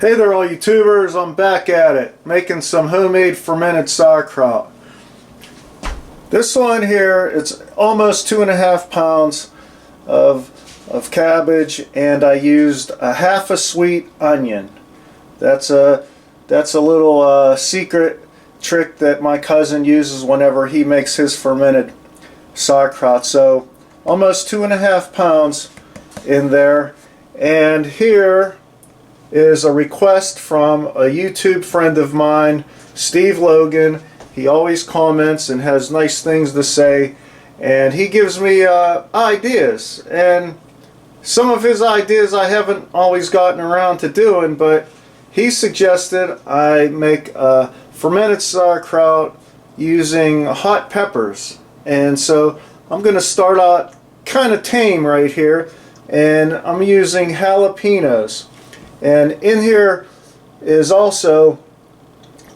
Hey there all YouTubers, I'm back at it, making some homemade fermented sauerkraut. This one here, it's almost 2.5 pounds of cabbage, and I used a half a sweet onion. That's a little secret trick that my cousin uses whenever he makes his fermented sauerkraut. So almost 2.5 pounds in there, and here is a request from a YouTube friend of mine, Steve Logan. He always comments and has nice things to say, and he gives me ideas, and some of his ideas I haven't always gotten around to doing, but he suggested I make a fermented sauerkraut using hot peppers. And so I'm going to start out kind of tame right here, and I'm using jalapeños. And in here is also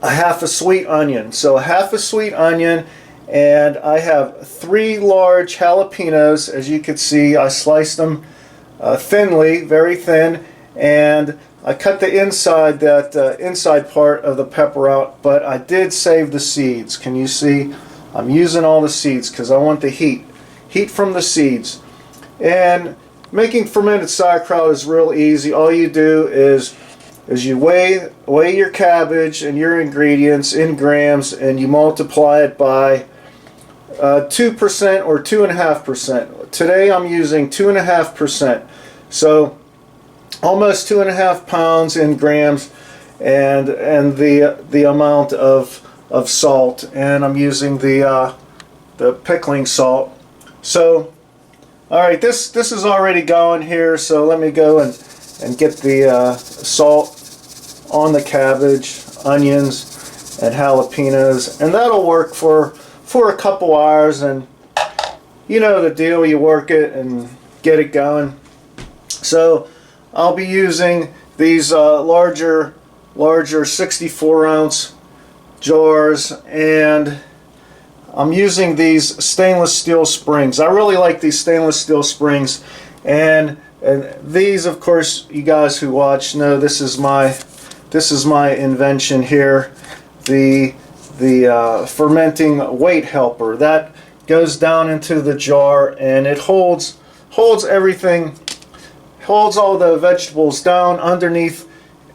a half a sweet onion. So a half a sweet onion, and I have 3 large jalapeños. As you can see, I sliced them thinly, very thin, and I cut the inside, that inside part of the pepper out, but I did save the seeds. Can you see? I'm using all the seeds because I want the heat from the seeds. And making fermented sauerkraut is real easy. All you do is you weigh your cabbage and your ingredients in grams, and you multiply it by 2% or 2.5%. Today I'm using 2.5%. So almost 2.5 pounds in grams, and the amount of salt, and I'm using the pickling salt. So alright, this is already going here, so let me go and get the salt on the cabbage, onions, and jalapeños, and that'll work for a couple hours. And you know the deal, you work it and get it going. So I'll be using these larger 64-ounce jars, and I'm using these stainless steel springs. I really like these stainless steel springs, and these, of course, you guys who watch know this is my invention here. The fermenting weight helper that goes down into the jar, and it holds everything, holds all the vegetables down underneath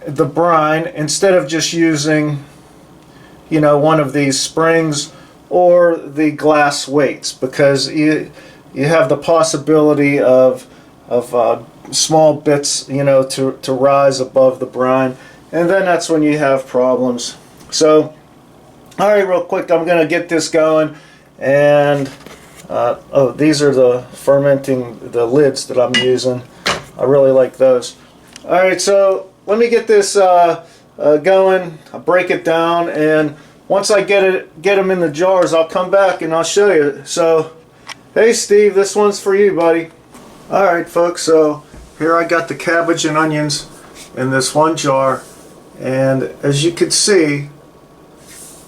the brine, instead of just using, you know, one of these springs or the glass weights, because you have the possibility of small bits, you know, to rise above the brine, and then that's when you have problems. So alright, real quick, I'm gonna get this going. And oh, these are the the lids that I'm using. I really like those. Alright, so let me get this going. I'll break it down, and once I get them in the jars, I'll come back and I'll show you. So, hey Steve, this one's for you, buddy. Alright folks, so here I got the cabbage and onions in this one jar, and as you can see,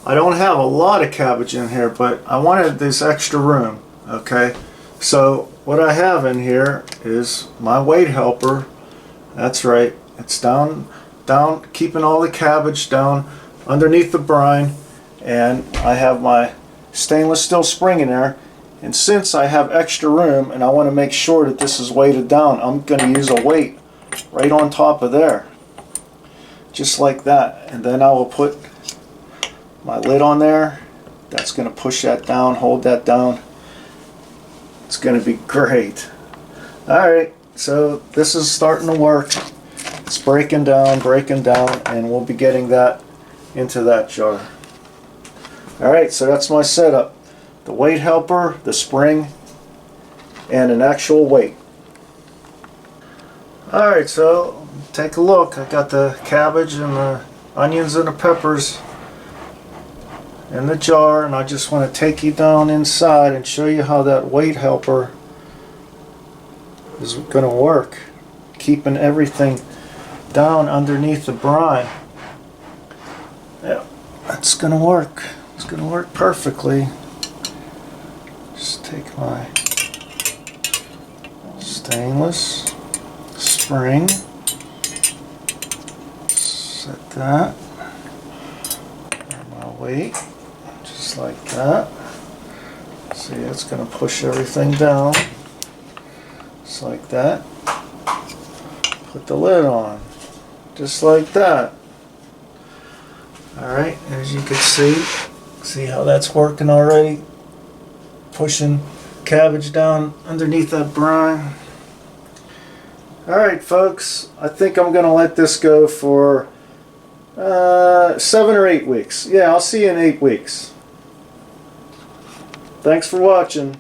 I don't have a lot of cabbage in here, but I wanted this extra room. Okay, so what I have in here is my weight helper. That's right, it's down, keeping all the cabbage down underneath the brine. And I have my stainless steel spring in there, and since I have extra room and I want to make sure that this is weighted down, I'm going to use a weight right on top of there, just like that. And then I will put my lid on there. That's going to push that down, hold that down. It's going to be great. Alright, so this is starting to work. It's breaking down, and we'll be getting that into that jar. Alright, so that's my setup. The weight helper, the spring, and an actual weight. Alright, so take a look. I got the cabbage and the onions and the peppers in the jar, and I just want to take you down inside and show you how that weight helper is going to work, keeping everything down underneath the brine. Yeah, that's going to work. It's going to work perfectly. Just take my stainless spring, Set that. And I'll wait. Just like that. See, it's going to push everything down. Just like that. Put the lid on. Just like that. Alright, as you can see how that's working already? Pushing cabbage down underneath that brine. Alright folks, I think I'm going to let this go for 7 or 8 weeks. Yeah, I'll see you in 8 weeks. Thanks for watching.